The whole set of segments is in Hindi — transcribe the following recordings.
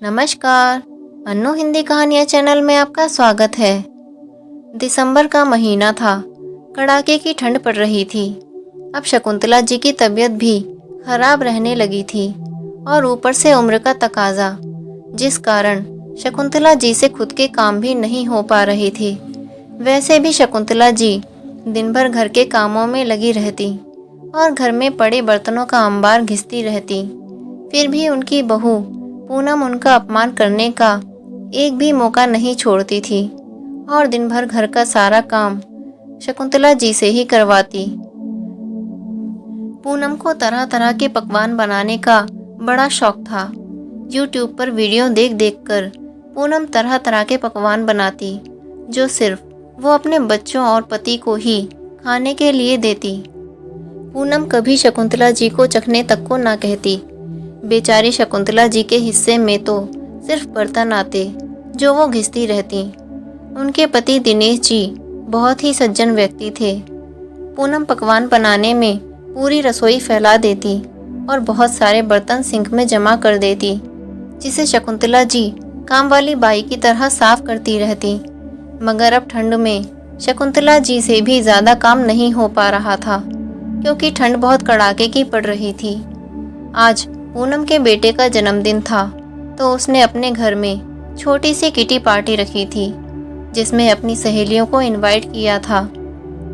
नमस्कार। अन्नू हिंदी कहानियाँ चैनल में आपका स्वागत है। दिसंबर का महीना था। कड़ाके की ठंड पड़ रही थी। अब शकुंतला जी की तबीयत भी खराब रहने लगी थी और ऊपर से उम्र का तकाजा, जिस कारण शकुंतला जी से खुद के काम भी नहीं हो पा रही थी। वैसे भी शकुंतला जी दिन भर घर के कामों में लगी रहती और घर में पड़े बर्तनों का अंबार घिसती रहती। फिर भी उनकी बहू पूनम उनका अपमान करने का एक भी मौका नहीं छोड़ती थी और दिन भर घर का सारा काम शकुंतला जी से ही करवाती। पूनम को तरह तरह के पकवान बनाने का बड़ा शौक था। यूट्यूब पर वीडियो देख देख कर पूनम तरह तरह के पकवान बनाती, जो सिर्फ वो अपने बच्चों और पति को ही खाने के लिए देती। पूनम कभी शकुंतला जी को चखने तक को ना कहती। बेचारी शकुंतला जी के हिस्से में तो सिर्फ बर्तन आते, जो वो घिसती रहती। उनके पति दिनेश जी बहुत ही सज्जन व्यक्ति थे। पूनम पकवान बनाने में पूरी रसोई फैला देती और बहुत सारे बर्तन सिंक में जमा कर देती, जिसे शकुंतला जी काम वाली बाई की तरह साफ करती रहती। मगर अब ठंड में शकुंतला जी से भी ज़्यादा काम नहीं हो पा रहा था, क्योंकि ठंड बहुत कड़ाके की पड़ रही थी। आज पूनम के बेटे का जन्मदिन था, तो उसने अपने घर में छोटी सी किटी पार्टी रखी थी, जिसमें अपनी सहेलियों को इनवाइट किया था,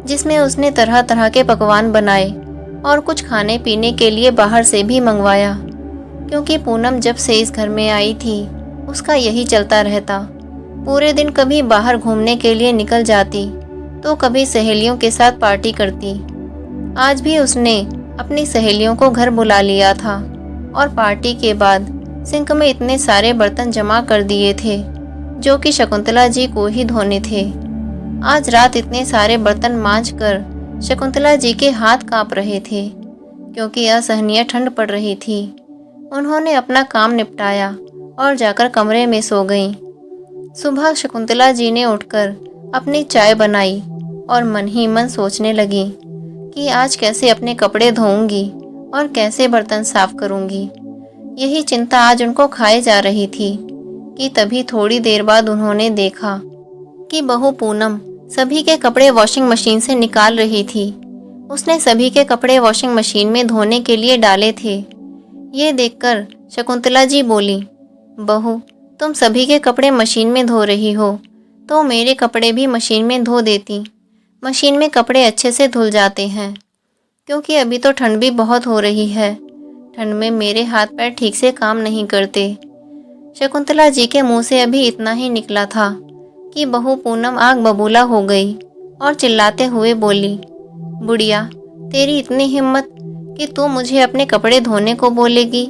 जिसमें उसने तरह तरह के पकवान बनाए और कुछ खाने पीने के लिए बाहर से भी मंगवाया। क्योंकि पूनम जब से इस घर में आई थी, उसका यही चलता रहता। पूरे दिन कभी बाहर घूमने के लिए निकल जाती, तो कभी सहेलियों के साथ पार्टी करती। आज भी उसने अपनी सहेलियों को घर बुला लिया था और पार्टी के बाद सिंक में इतने सारे बर्तन जमा कर दिए थे, जो कि शकुंतला जी को ही धोने थे। आज रात इतने सारे बर्तन मांजकर शकुंतला जी के हाथ कांप रहे थे, क्योंकि असहनीय ठंड पड़ रही थी। उन्होंने अपना काम निपटाया और जाकर कमरे में सो गईं। सुबह शकुंतला जी ने उठकर अपनी चाय बनाई और मन ही मन सोचने लगी कि आज कैसे अपने कपड़े धोऊंगी और कैसे बर्तन साफ करूंगी। यही चिंता आज उनको खाए जा रही थी कि तभी थोड़ी देर बाद उन्होंने देखा कि बहू पूनम सभी के कपड़े वॉशिंग मशीन से निकाल रही थी। उसने सभी के कपड़े वॉशिंग मशीन में धोने के लिए डाले थे। ये देखकर शकुंतला जी बोली, बहू तुम सभी के कपड़े मशीन में धो रही हो, तो मेरे कपड़े भी मशीन में धो देती। मशीन में कपड़े अच्छे से धुल जाते हैं, क्योंकि अभी तो ठंड भी बहुत हो रही है। ठंड में मेरे हाथ पैर ठीक से काम नहीं करते। शकुंतला जी के मुंह से अभी इतना ही निकला था कि बहू पूनम आग बबूला हो गई और चिल्लाते हुए बोली, बुढ़िया तेरी इतनी हिम्मत कि तू मुझे अपने कपड़े धोने को बोलेगी?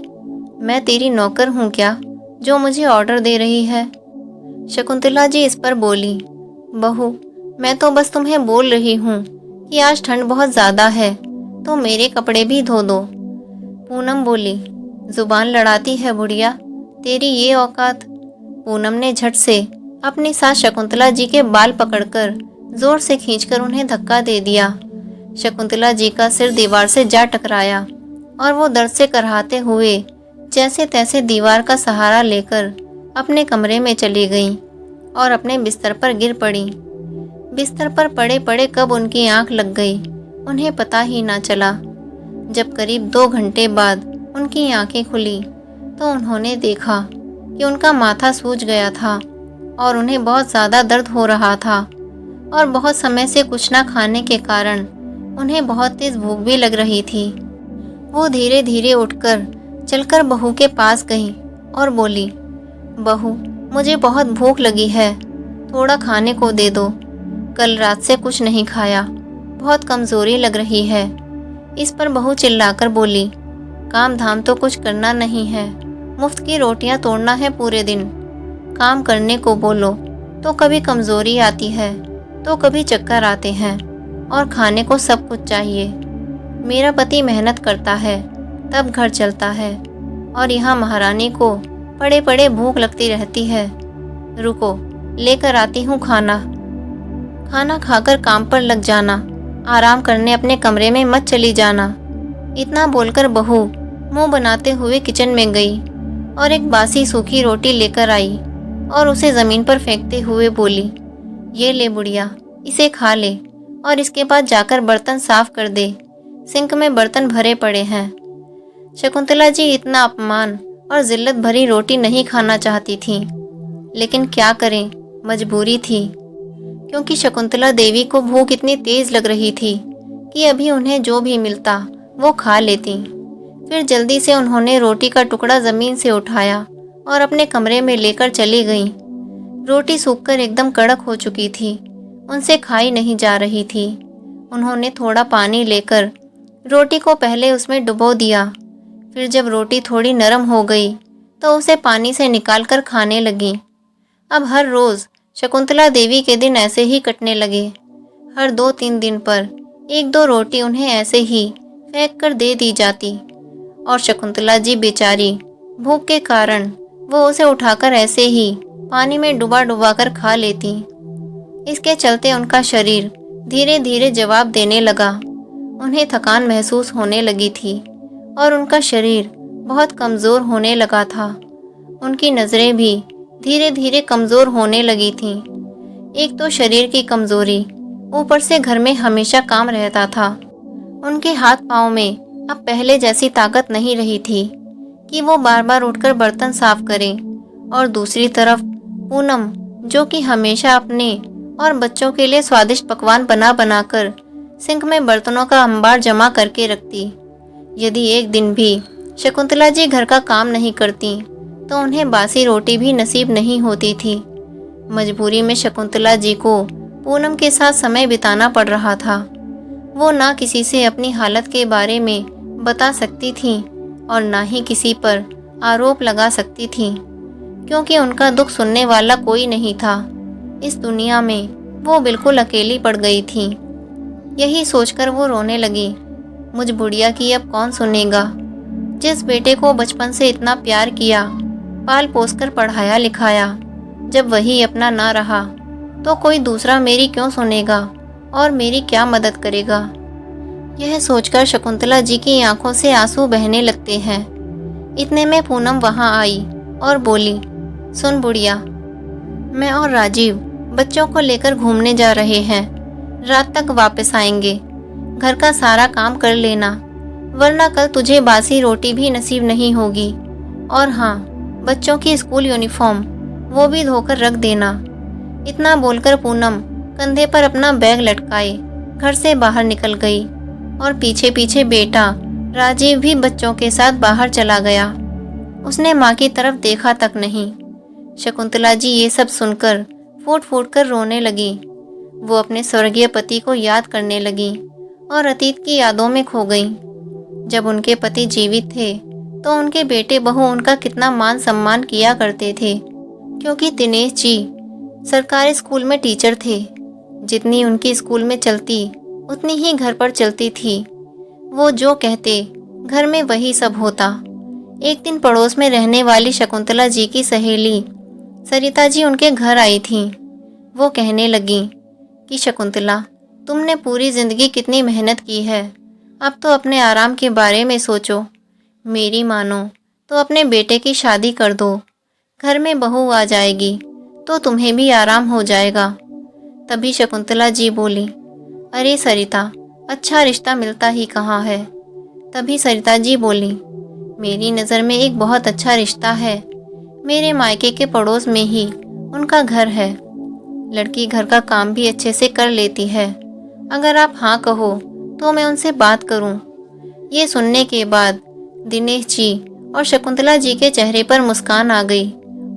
मैं तेरी नौकर हूँ क्या, जो मुझे ऑर्डर दे रही है? शकुंतला जी इस पर बोली, बहू मैं तो बस तुम्हें बोल रही हूँ कि आज ठंड बहुत ज़्यादा है, तो मेरे कपड़े भी धो दो। पूनम बोली, जुबान लड़ाती है बुढ़िया, तेरी ये औकात। पूनम ने झट से अपनी सास शकुंतला जी के बाल पकड़कर जोर से खींचकर उन्हें धक्का दे दिया। शकुंतला जी का सिर दीवार से जा टकराया और वो दर्द से कराहते हुए जैसे तैसे दीवार का सहारा लेकर अपने कमरे में चली गईं और अपने बिस्तर पर गिर पड़ी। बिस्तर पर पड़े पड़े कब उनकी आंख लग गई, उन्हें पता ही ना चला। जब करीब 2 घंटे बाद उनकी आंखें खुली, तो उन्होंने देखा कि उनका माथा सूज गया था और उन्हें बहुत ज़्यादा दर्द हो रहा था और बहुत समय से कुछ ना खाने के कारण उन्हें बहुत तेज़ भूख भी लग रही थी। वो धीरे धीरे उठकर चलकर बहू के पास गई और बोली, बहू मुझे बहुत भूख लगी है, थोड़ा खाने को दे दो। कल रात से कुछ नहीं खाया, बहुत कमज़ोरी लग रही है। इस पर बहू चिल्लाकर बोली, काम धाम तो कुछ करना नहीं है, मुफ्त की रोटियां तोड़ना है पूरे दिन। काम करने को बोलो तो कभी कमज़ोरी आती है, तो कभी चक्कर आते हैं, और खाने को सब कुछ चाहिए। मेरा पति मेहनत करता है तब घर चलता है, और यहाँ महारानी को पड़े पड़े भूख लगती रहती है। रुको लेकर आती हूँ खाना। खाना खाकर काम पर लग जाना, आराम करने अपने कमरे में मत चली जाना। इतना बोलकर बहू मुंह बनाते हुए किचन में गई और एक बासी सूखी रोटी लेकर आई और उसे ज़मीन पर फेंकते हुए बोली, ये ले बुढ़िया, इसे खा ले और इसके बाद जाकर बर्तन साफ कर दे, सिंक में बर्तन भरे पड़े हैं। शकुंतला जी इतना अपमान और जिल्लत भरी रोटी नहीं खाना चाहती थीं, लेकिन क्या करें, मजबूरी थी, क्योंकि शकुंतला देवी को भूख इतनी तेज लग रही थी कि अभी उन्हें जो भी मिलता वो खा लेती। फिर जल्दी से उन्होंने रोटी का टुकड़ा ज़मीन से उठाया और अपने कमरे में लेकर चली गईं। रोटी सूखकर एकदम कड़क हो चुकी थी, उनसे खाई नहीं जा रही थी। उन्होंने थोड़ा पानी लेकर रोटी को पहले उसमें डुबो दिया, फिर जब रोटी थोड़ी नरम हो गई तो उसे पानी से निकालकर खाने लगी। अब हर रोज़ शकुंतला देवी के दिन ऐसे ही कटने लगे। हर 2-3 दिन पर 1-2 रोटी उन्हें ऐसे ही फेंक कर दे दी जाती और शकुंतला जी बेचारी भूख के कारण वो उसे उठाकर ऐसे ही पानी में डुबा डुबा कर खा लेती। इसके चलते उनका शरीर धीरे धीरे जवाब देने लगा। उन्हें थकान महसूस होने लगी थी और उनका शरीर बहुत कमज़ोर होने लगा था। उनकी नज़रें भी धीरे धीरे कमज़ोर होने लगी थीं। एक तो शरीर की कमज़ोरी, ऊपर से घर में हमेशा काम रहता था। उनके हाथ पाँव में अब पहले जैसी ताकत नहीं रही थी कि वो बार बार उठकर बर्तन साफ करें। और दूसरी तरफ पूनम, जो कि हमेशा अपने और बच्चों के लिए स्वादिष्ट पकवान बना बनाकर सिंक में बर्तनों का अंबार जमा करके रखती। यदि एक दिन भी शकुंतला जी घर का काम नहीं करती तो उन्हें बासी रोटी भी नसीब नहीं होती थी। मजबूरी में शकुंतला जी को पूनम के साथ समय बिताना पड़ रहा था। वो ना किसी से अपनी हालत के बारे में बता सकती थी और ना ही किसी पर आरोप लगा सकती थी, क्योंकि उनका दुख सुनने वाला कोई नहीं था। इस दुनिया में वो बिल्कुल अकेली पड़ गई थी। यही सोचकर वो रोने लगी, मुझ बुढ़िया की अब कौन सुनेगा। जिस बेटे को बचपन से इतना प्यार किया, पाल पोस कर पढ़ाया लिखाया, जब वही अपना ना रहा तो कोई दूसरा मेरी क्यों सुनेगा और मेरी क्या मदद करेगा। यह सोचकर शकुंतला जी की आंखों से आंसू बहने लगते हैं। इतने में पूनम वहां आई और बोली, सुन बुढ़िया, मैं और राजीव बच्चों को लेकर घूमने जा रहे हैं। रात तक वापस आएंगे। घर का सारा काम कर लेना, वरना कल तुझे बासी रोटी भी नसीब नहीं होगी। और हाँ, बच्चों की स्कूल यूनिफॉर्म वो भी धोकर रख देना। इतना बोलकर पूनम कंधे पर अपना बैग लटकाए घर से बाहर निकल गई और पीछे पीछे बेटा राजीव भी बच्चों के साथ बाहर चला गया। उसने माँ की तरफ देखा तक नहीं। शकुंतला जी ये सब सुनकर फूट फूट कर रोने लगी। वो अपने स्वर्गीय पति को याद करने लगी और अतीत की यादों में खो गई। जब उनके पति जीवित थे तो उनके बेटे बहू उनका कितना मान सम्मान किया करते थे, क्योंकि दिनेश जी सरकारी स्कूल में टीचर थे। जितनी उनकी स्कूल में चलती उतनी ही घर पर चलती थी। वो जो कहते घर में वही सब होता। एक दिन पड़ोस में रहने वाली शकुंतला जी की सहेली सरिता जी उनके घर आई थीं। वो कहने लगी कि शकुंतला, तुमने पूरी ज़िंदगी कितनी मेहनत की है, अब तो अपने आराम के बारे में सोचो। मेरी मानो तो अपने बेटे की शादी कर दो। घर में बहू आ जाएगी तो तुम्हें भी आराम हो जाएगा। तभी शकुंतला जी बोली, अरे सरिता, अच्छा रिश्ता मिलता ही कहाँ है। तभी सरिता जी बोली, मेरी नज़र में एक बहुत अच्छा रिश्ता है। मेरे मायके के पड़ोस में ही उनका घर है। लड़की घर का काम भी अच्छे से कर लेती है। अगर आप हाँ कहो तो मैं उनसे बात करूं। ये सुनने के बाद दिनेश जी और शकुंतला जी के चेहरे पर मुस्कान आ गई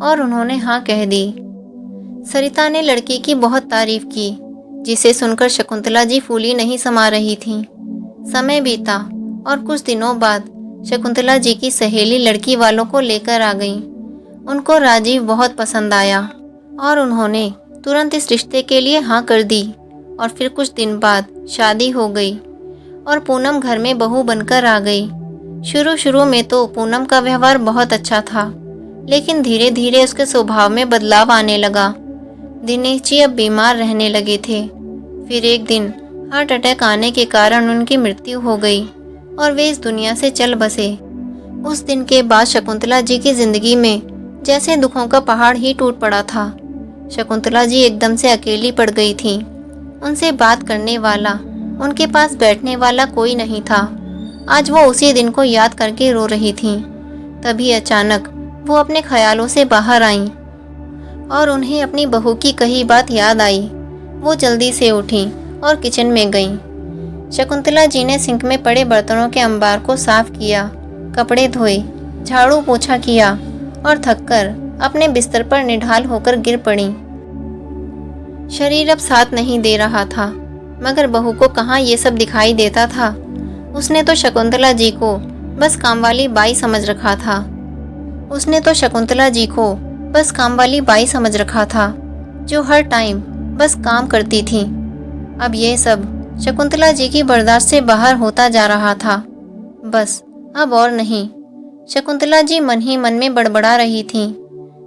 और उन्होंने हाँ कह दी। सरिता ने लड़की की बहुत तारीफ की, जिसे सुनकर शकुंतला जी फूली नहीं समा रही थीं। समय बीता और कुछ दिनों बाद शकुंतला जी की सहेली लड़की वालों को लेकर आ गई। उनको राजीव बहुत पसंद आया और उन्होंने तुरंत इस रिश्ते के लिए हाँ कर दी। और फिर कुछ दिन बाद शादी हो गई और पूनम घर में बहू बनकर आ गई। शुरू में तो पूनम का व्यवहार बहुत अच्छा था, लेकिन धीरे धीरे उसके स्वभाव में बदलाव आने लगा। दिनेश जी अब बीमार रहने लगे थे। फिर एक दिन हार्ट अटैक आने के कारण उनकी मृत्यु हो गई और वे इस दुनिया से चल बसे। उस दिन के बाद शकुंतला जी की जिंदगी में जैसे दुखों का पहाड़ ही टूट पड़ा था। शकुंतला जी एकदम से अकेली पड़ गई थी। उनसे बात करने वाला, उनके पास बैठने वाला कोई नहीं था। आज वो उसी दिन को याद करके रो रही थी। तभी अचानक वो अपने ख्यालों से बाहर आईं और उन्हें अपनी बहू की कही बात याद आई। वो जल्दी से उठी और किचन में गईं। शकुंतला जी ने सिंक में पड़े बर्तनों के अंबार को साफ किया, कपड़े धोए, झाड़ू पोछा किया और थककर अपने बिस्तर पर निढाल होकर गिर पड़ी। शरीर अब साथ नहीं दे रहा था, मगर बहू को कहाँ ये सब दिखाई देता था। उसने तो शकुंतला जी को बस कामवाली बाई समझ रखा था। जो हर टाइम बस काम करती थी। अब ये सब शकुंतला जी की बर्दाश्त से बाहर होता जा रहा था। बस अब और नहीं। शकुंतला जी मन ही मन में बड़बड़ा रही थी।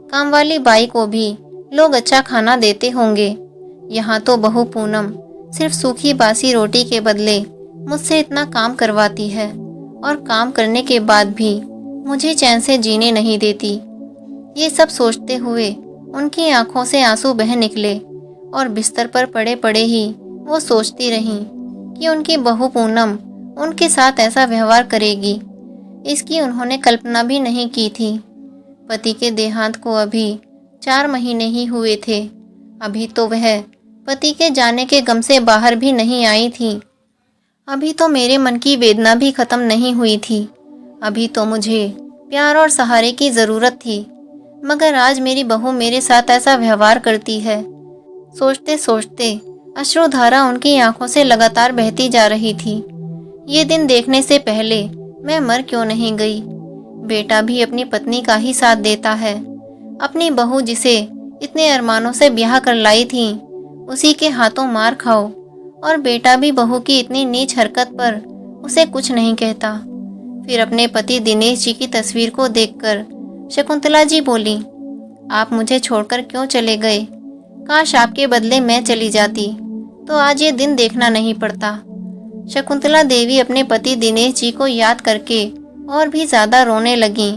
कामवाली बाई को भी लोग अच्छा खाना देते होंगे, यहाँ तो बहू पूनम सिर्फ सूखी बासी रोटी के बदले मुझसे इतना काम करवाती है और काम करने के बाद भी मुझे चैन से जीने नहीं देती। ये सब सोचते हुए उनकी आंखों से आंसू बह निकले और बिस्तर पर पड़े पड़े ही वो सोचती रहीं कि उनकी बहू पूनम उनके साथ ऐसा व्यवहार करेगी। इसकी उन्होंने कल्पना भी नहीं की थी। पति के देहांत को अभी 4 महीने ही हुए थे। अभी तो वह पति के जाने के गम से बाहर भी नहीं आई थी। अभी तो मेरे मन की वेदना भी खत्म नहीं हुई थी। अभी तो मुझे प्यार और सहारे की ज़रूरत थी, मगर आज मेरी बहू मेरे साथ ऐसा व्यवहार करती है। सोचते सोचते अश्रुधारा उनकी आंखों से लगातार बहती जा रही थी। ये दिन देखने से पहले मैं मर क्यों नहीं गई। बेटा भी अपनी पत्नी का ही साथ देता है। अपनी बहू जिसे इतने अरमानों से ब्याह कर लाई थी, उसी के हाथों मार खाओ, और बेटा भी बहू की इतनी नीच हरकत पर उसे कुछ नहीं कहता। फिर अपने पति दिनेश जी की तस्वीर को देखकर शकुंतला जी बोली, आप मुझे छोड़कर क्यों चले गए? काश आपके बदले मैं चली जाती तो आज ये दिन देखना नहीं पड़ता। शकुंतला देवी अपने पति दिनेश जी को याद करके और भी ज़्यादा रोने लगीं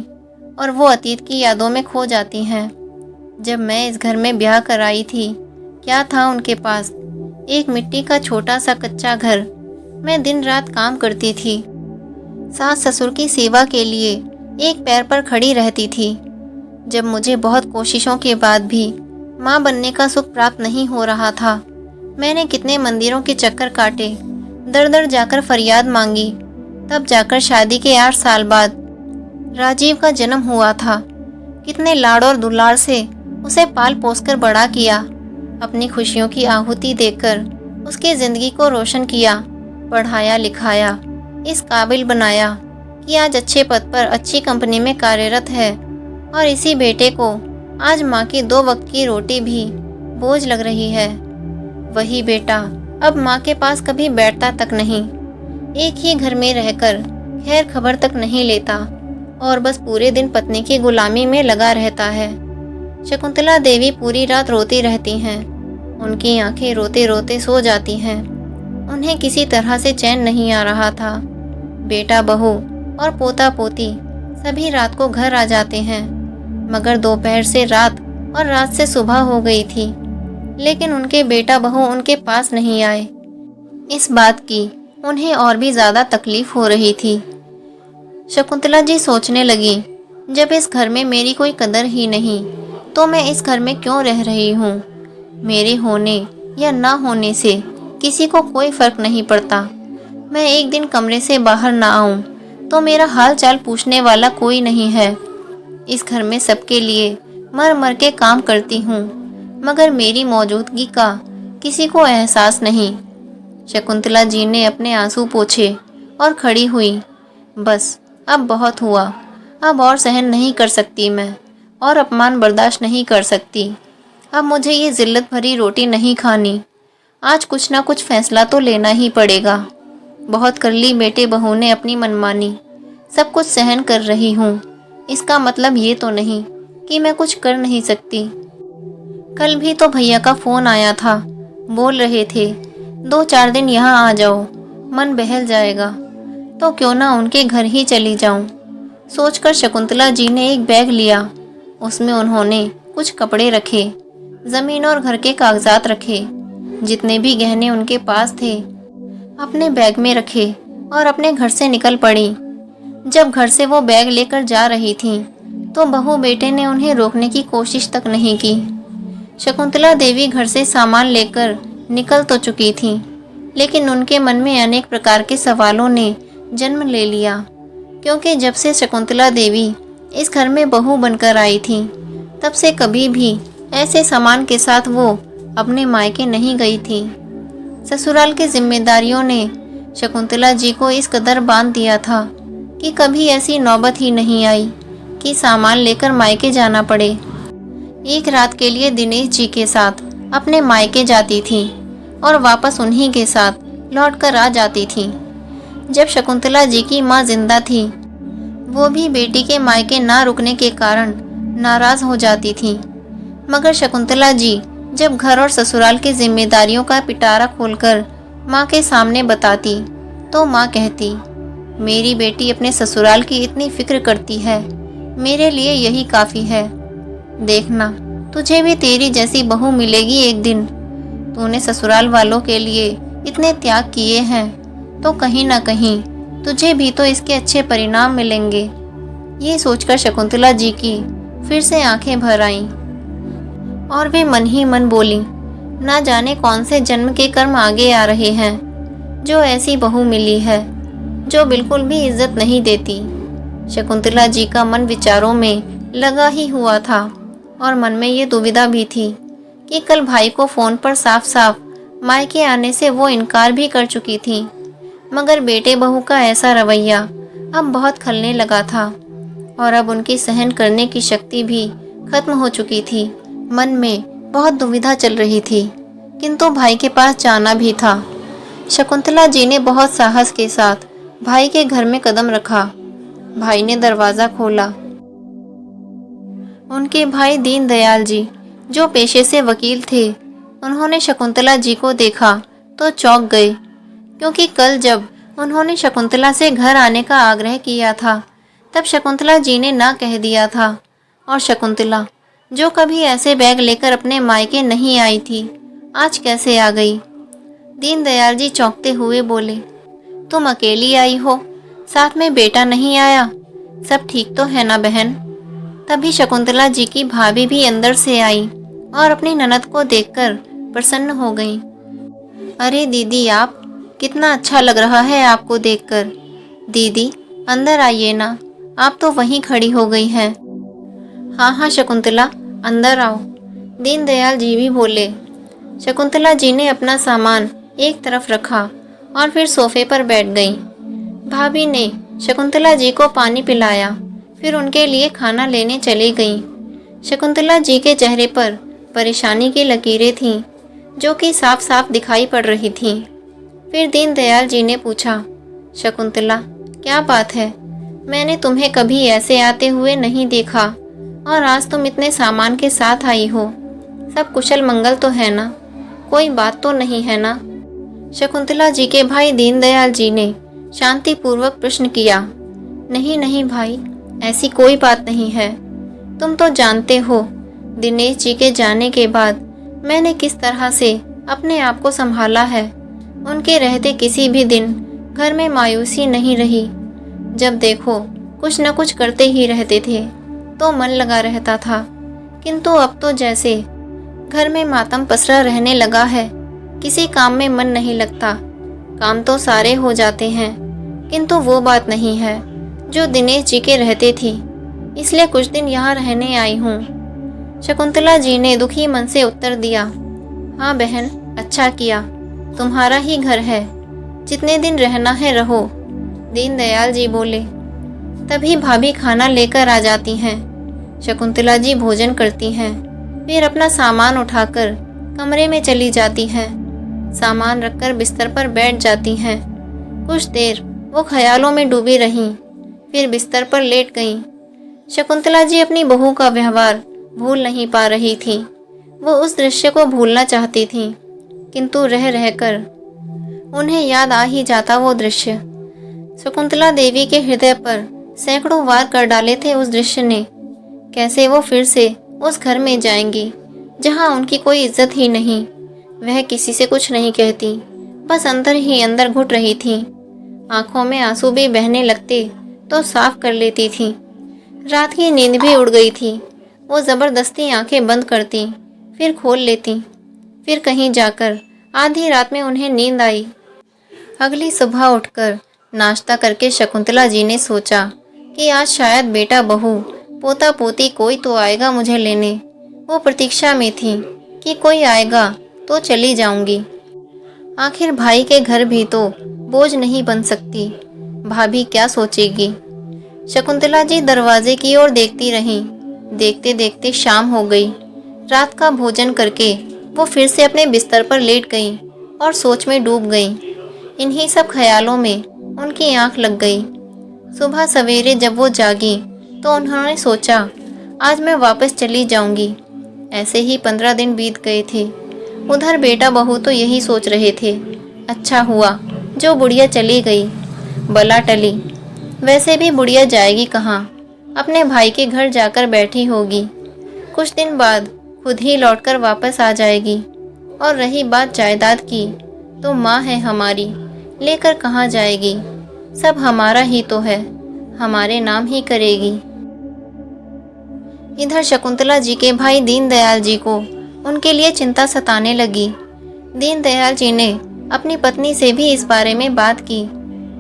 और वो अतीत की यादों में खो जाती हैं। जब मैं इस घर में ब्याह कर आई थी, क्या था उनके पास? एक मिट्टी का छोटा सा कच्चा घर। मैं दिन रात काम करती थी। सास ससुर की सेवा के लिए एक पैर पर खड़ी रहती थी। जब मुझे बहुत कोशिशों के बाद भी माँ बनने का सुख प्राप्त नहीं हो रहा था, मैंने कितने मंदिरों के चक्कर काटे, दर दर जाकर फरियाद मांगी। तब जाकर शादी के 8 साल बाद राजीव का जन्म हुआ था। कितने लाड़ और दुलार से उसे पाल पोसकर बड़ा किया। अपनी खुशियों की आहुति देकर उसकी ज़िंदगी को रोशन किया, पढ़ाया लिखाया, इस काबिल बनाया कि आज अच्छे पद पर अच्छी कंपनी में कार्यरत है। और इसी बेटे को आज माँ की 2 वक्त की रोटी भी बोझ लग रही है। वही बेटा अब माँ के पास कभी बैठता तक नहीं, एक ही घर में रहकर खैर खबर तक नहीं लेता और बस पूरे दिन पत्नी की गुलामी में लगा रहता है। शकुंतला देवी पूरी रात रोती रहती हैं। उनकी आंखें रोते रोते सो जाती हैं। उन्हें किसी तरह से चैन नहीं आ रहा था। बेटा बहू और पोता पोती सभी रात को घर आ जाते हैं, मगर दोपहर से रात और रात से सुबह हो गई थी, लेकिन उनके बेटा बहू उनके पास नहीं आए। इस बात की उन्हें और भी ज़्यादा तकलीफ हो रही थी। शकुंतला जी सोचने लगी, जब इस घर में मेरी कोई कदर ही नहीं तो मैं इस घर में क्यों रह रही हूँ। मेरे होने या ना होने से किसी को कोई फर्क नहीं पड़ता। मैं एक दिन कमरे से बाहर ना आऊँ तो मेरा हाल चाल पूछने वाला कोई नहीं है। इस घर में सबके लिए मर मर के काम करती हूँ, मगर मेरी मौजूदगी का किसी को एहसास नहीं। शकुंतला जी ने अपने आंसू पोंछे और खड़ी हुई। बस अब बहुत हुआ, अब और सहन नहीं कर सकती मैं, और अपमान बर्दाश्त नहीं कर सकती। अब मुझे ये जिल्लत भरी रोटी नहीं खानी। आज कुछ ना कुछ फैसला तो लेना ही पड़ेगा। बहुत कर ली बेटे बहू ने अपनी मनमानी, सब कुछ सहन कर रही हूँ, इसका मतलब ये तो नहीं कि मैं कुछ कर नहीं सकती। कल भी तो भैया का फ़ोन आया था, बोल रहे थे 2-4 दिन यहाँ आ जाओ, मन बहल जाएगा। तो क्यों ना उनके घर ही चली जाऊं। सोचकर शकुंतला जी ने एक बैग लिया। उसमें उन्होंने कुछ कपड़े रखे, जमीन और घर के कागजात रखे, जितने भी गहने उनके पास थे अपने बैग में रखे और अपने घर से निकल पड़ी। जब घर से वो बैग लेकर जा रही थी तो बहू बेटे ने उन्हें रोकने की कोशिश तक नहीं की। शकुंतला देवी घर से सामान लेकर निकल तो चुकी थी, लेकिन उनके मन में अनेक प्रकार के सवालों ने जन्म ले लिया, क्योंकि जब से शकुंतला देवी इस घर में बहू बनकर आई थी तब से कभी भी ऐसे सामान के साथ वो अपने मायके नहीं गई थी। ससुराल की जिम्मेदारियों ने शकुंतला जी को इस कदर बांध दिया था कि कभी ऐसी नौबत ही नहीं आई कि सामान लेकर मायके जाना पड़े। एक रात के लिए दिनेश जी के साथ अपने मायके जाती थी और वापस उन्हीं के साथ लौटकर आ जाती थी। जब शकुंतला जी की माँ जिंदा थी वो भी बेटी के मायके ना रुकने के कारण नाराज हो जाती थी, मगर शकुंतला जी जब घर और ससुराल की जिम्मेदारियों का पिटारा खोलकर माँ के सामने बताती तो माँ कहती, मेरी बेटी अपने ससुराल की इतनी फिक्र करती है, मेरे लिए यही काफ़ी है। देखना तुझे भी तेरी जैसी बहू मिलेगी एक दिन। तूने ससुराल वालों के लिए इतने त्याग किए हैं तो कहीं ना कहीं तुझे भी तो इसके अच्छे परिणाम मिलेंगे। ये सोचकर शकुंतला जी की फिर से आंखें भर आईं और वे मन ही मन बोली, ना जाने कौन से जन्म के कर्म आगे आ रहे हैं जो ऐसी बहू मिली है जो बिल्कुल भी इज्जत नहीं देती। शकुंतला जी का मन विचारों में लगा ही हुआ था और मन में ये दुविधा भी थी कि कल भाई को फ़ोन पर साफ साफ मायके आने से वो इनकार भी कर चुकी थी, मगर बेटे बहू का ऐसा रवैया अब बहुत खलने लगा था और अब उनकी सहन करने की शक्ति भी खत्म हो चुकी थी। मन में बहुत दुविधा चल रही थी, किंतु भाई के पास जाना भी था। शकुंतला जी ने बहुत साहस के साथ भाई के घर में कदम रखा। भाई ने दरवाज़ा खोला। उनके भाई दीनदयाल जी, जो पेशे से वकील थे, उन्होंने शकुंतला जी को देखा तो चौंक गए, क्योंकि कल जब उन्होंने शकुंतला से घर आने का आग्रह किया था तब शकुंतला जी ने ना कह दिया था, और शकुंतला जो कभी ऐसे बैग लेकर अपने मायके नहीं आई थी आज कैसे आ गई। दीनदयाल जी चौंकते हुए बोले, तुम अकेली आई हो, साथ में बेटा नहीं आया, सब ठीक तो है ना बहन। तभी शकुंतला जी की भाभी भी अंदर से आई और अपनी ननद को देखकर प्रसन्न हो गई। अरे दीदी, आप कितना अच्छा लग रहा है आपको देखकर। दीदी अंदर आइए ना, आप तो वहीं खड़ी हो गई हैं। हाँ हाँ शकुंतला, अंदर आओ, दीनदयाल जी भी बोले। शकुंतला जी ने अपना सामान एक तरफ रखा और फिर सोफे पर बैठ गई। भाभी ने शकुंतला जी को पानी पिलाया, फिर उनके लिए खाना लेने चली गई। शकुंतला जी के चेहरे पर परेशानी की लकीरें थीं, जो कि साफ साफ दिखाई पड़ रही थीं। फिर दीनदयाल जी ने पूछा, शकुंतला क्या बात है, मैंने तुम्हें कभी ऐसे आते हुए नहीं देखा और आज तुम इतने सामान के साथ आई हो। सब कुशल मंगल तो है ना, कोई बात तो नहीं है ना। शकुंतला जी के भाई दीनदयाल जी ने शांतिपूर्वक प्रश्न किया। नहीं नहीं भाई, ऐसी कोई बात नहीं है। तुम तो जानते हो दिनेश जी के जाने के बाद मैंने किस तरह से अपने आप को संभाला है। उनके रहते किसी भी दिन घर में मायूसी नहीं रही। जब देखो कुछ न कुछ करते ही रहते थे तो मन लगा रहता था, किंतु अब तो जैसे घर में मातम पसरा रहने लगा है, किसी काम में मन नहीं लगता। काम तो सारे हो जाते हैं, किंतु वो बात नहीं है जो दिनेश जी के रहते थी, इसलिए कुछ दिन यहाँ रहने आई हूँ। शकुंतला जी ने दुखी मन से उत्तर दिया। हाँ बहन, अच्छा किया, तुम्हारा ही घर है, जितने दिन रहना है रहो, दीनदयाल जी बोले। तभी भाभी खाना लेकर आ जाती हैं। शकुंतला जी भोजन करती हैं, फिर अपना सामान उठाकर कमरे में चली जाती हैं। सामान रखकर बिस्तर पर बैठ जाती हैं। कुछ देर वो ख्यालों में डूबी रहीं, फिर बिस्तर पर लेट गईं। शकुंतला जी अपनी बहू का व्यवहार भूल नहीं पा रही थी। वो उस दृश्य को भूलना चाहती थी, किंतु रह रहकर उन्हें याद आ ही जाता वो दृश्य। शकुंतला देवी के हृदय पर सैकड़ों वार कर डाले थे उस दृश्य ने। कैसे वो फिर से उस घर में जाएंगी जहां उनकी कोई इज्जत ही नहीं। वह किसी से कुछ नहीं कहती, बस अंदर ही अंदर घुट रही थी। आंखों में आंसू भी बहने लगते तो साफ कर लेती थी। रात की नींद भी उड़ गई थी। वो जबरदस्ती आंखें बंद करती, फिर खोल लेती। फिर कहीं जाकर आधी रात में उन्हें नींद आई। अगली सुबह उठकर नाश्ता करके शकुंतला जी ने सोचा कि आज शायद बेटा बहू पोता पोती कोई तो आएगा मुझे लेने। वो प्रतीक्षा में थी कि कोई आएगा तो चली जाऊंगी। आखिर भाई के घर भी तो बोझ नहीं बन सकती। भाभी क्या सोचेगी। शकुंतला जी दरवाजे की ओर देखती रहीं। देखते देखते शाम हो गई। रात का भोजन करके वो फिर से अपने बिस्तर पर लेट गई और सोच में डूब गई। इन्हीं सब ख्यालों में उनकी आंख लग गई। सुबह सवेरे जब वो जागी तो उन्होंने सोचा आज मैं वापस चली जाऊंगी। ऐसे ही 15 दिन बीत गए थे। उधर बेटा बहू तो यही सोच रहे थे, अच्छा हुआ जो बुढ़िया चली गई, बला टली। वैसे भी बुढ़िया जाएगी कहाँ, अपने भाई के घर जाकर बैठी होगी। कुछ दिन बाद खुद ही लौटकर वापस आ जाएगी। और रही बात जायदाद की, तो माँ है हमारी, लेकर कहाँ जाएगी। सब हमारा ही तो है, हमारे नाम ही करेगी। इधर शकुंतला जी के भाई दीनदयाल जी को उनके लिए चिंता सताने लगी। दीनदयाल जी ने अपनी पत्नी से भी इस बारे में बात की।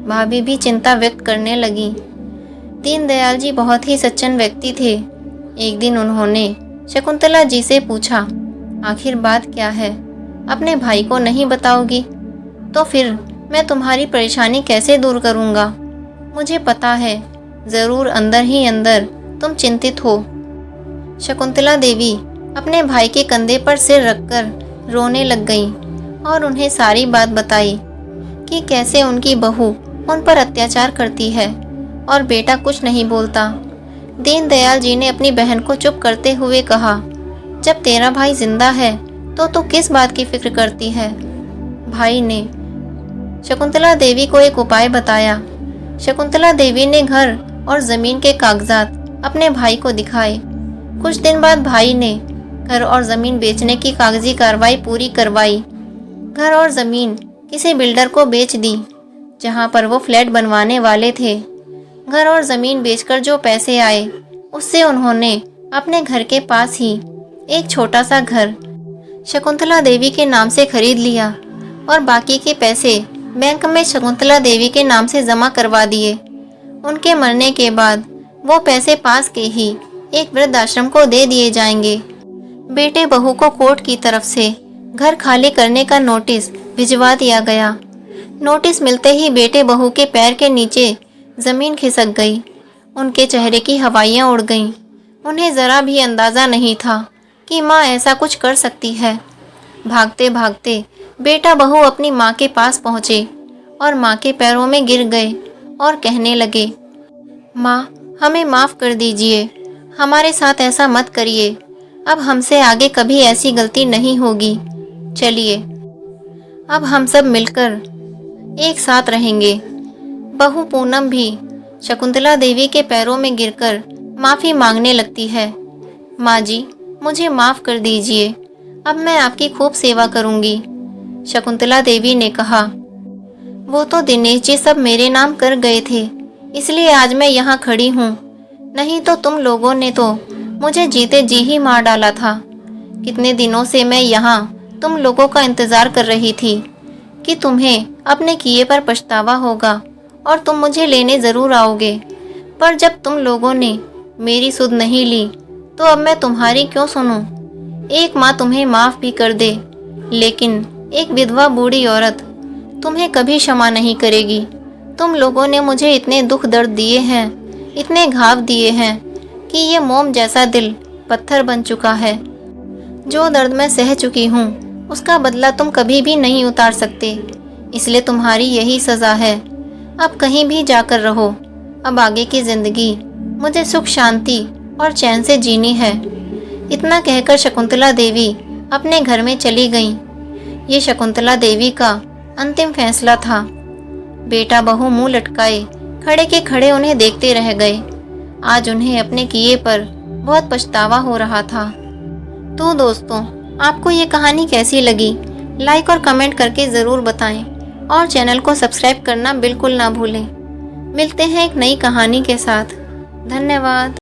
भाभी भी चिंता व्यक्त करने लगी। दीनदयाल जी बहुत ही सज्जन व्यक्ति थे। एक दिन उन्होंने शकुंतला जी से पूछा, आखिर बात क्या है, अपने भाई को नहीं बताओगी तो फिर मैं तुम्हारी परेशानी कैसे दूर करूँगा। मुझे पता है ज़रूर अंदर ही अंदर तुम चिंतित हो। शकुंतला देवी अपने भाई के कंधे पर सिर रखकर रोने लग गईं और उन्हें सारी बात बताई कि कैसे उनकी बहू उन पर अत्याचार करती है और बेटा कुछ नहीं बोलता। दीनदयाल जी ने अपनी बहन को चुप करते हुए कहा, जब तेरा भाई जिंदा है तो तू किस बात की फिक्र करती है। भाई ने शकुंतला देवी को एक उपाय बताया। शकुंतला देवी ने घर और ज़मीन के कागजात अपने भाई को दिखाए। कुछ दिन बाद भाई ने घर और ज़मीन बेचने की कागजी कार्रवाई पूरी करवाई। घर और ज़मीन किसी बिल्डर को बेच दी जहां पर वो फ्लैट बनवाने वाले थे। घर और ज़मीन बेचकर जो पैसे आए उससे उन्होंने अपने घर के पास ही एक छोटा सा घर शकुंतला देवी के नाम से खरीद लिया और बाकी के पैसे बैंक में शकुंतला देवी के नाम से जमा करवा दिए। उनके मरने के बाद वो पैसे पास के ही एक वृद्धाश्रम को दे दिए जाएंगे। बेटे बहू को कोर्ट की तरफ से घर खाली करने का नोटिस भिजवा दिया गया। नोटिस मिलते ही बेटे बहू के पैर के नीचे जमीन खिसक गई। उनके चेहरे की हवाइयाँ उड़ गईं। उन्हें ज़रा भी अंदाज़ा नहीं था कि माँ ऐसा कुछ कर सकती है। भागते भागते बेटा बहू अपनी माँ के पास पहुँचे और माँ के पैरों में गिर गए और कहने लगे, माँ हमें माफ़ कर दीजिए, हमारे साथ ऐसा मत करिए। अब हमसे आगे कभी ऐसी गलती नहीं होगी। चलिए अब हम सब मिलकर एक साथ रहेंगे। बहू पूनम भी शकुंतला देवी के पैरों में गिरकर माफ़ी मांगने लगती है। माँ जी मुझे माफ़ कर दीजिए, अब मैं आपकी खूब सेवा करूँगी। शकुंतला देवी ने कहा, वो तो दिनेश जी सब मेरे नाम कर गए थे, इसलिए आज मैं यहाँ खड़ी हूँ, नहीं तो तुम लोगों ने तो मुझे जीते जी ही मार डाला था। कितने दिनों से मैं यहाँ तुम लोगों का इंतज़ार कर रही थी कि तुम्हें अपने किए पर पछतावा होगा और तुम मुझे लेने ज़रूर आओगे। पर जब तुम लोगों ने मेरी सुध नहीं ली तो अब मैं तुम्हारी क्यों सुनूं। एक माँ तुम्हें माफ़ भी कर दे, लेकिन एक विधवा बूढ़ी औरत तुम्हें कभी क्षमा नहीं करेगी। तुम लोगों ने मुझे इतने दुख दर्द दिए हैं, इतने घाव दिए हैं कि ये मोम जैसा दिल पत्थर बन चुका है। जो दर्द मैं सह चुकी हूँ उसका बदला तुम कभी भी नहीं उतार सकते, इसलिए तुम्हारी यही सज़ा है। अब कहीं भी जाकर रहो। अब आगे की ज़िंदगी मुझे सुख शांति और चैन से जीनी है। इतना कहकर शकुंतला देवी अपने घर में चली गईं। ये शकुंतला देवी का अंतिम फैसला था। बेटा बहू मुंह लटकाए खड़े के खड़े उन्हें देखते रह गए। आज उन्हें अपने किए पर बहुत पछतावा हो रहा था। तो दोस्तों, आपको ये कहानी कैसी लगी? लाइक और कमेंट करके ज़रूर बताएं और चैनल को सब्सक्राइब करना बिल्कुल ना भूलें। मिलते हैं एक नई कहानी के साथ। धन्यवाद।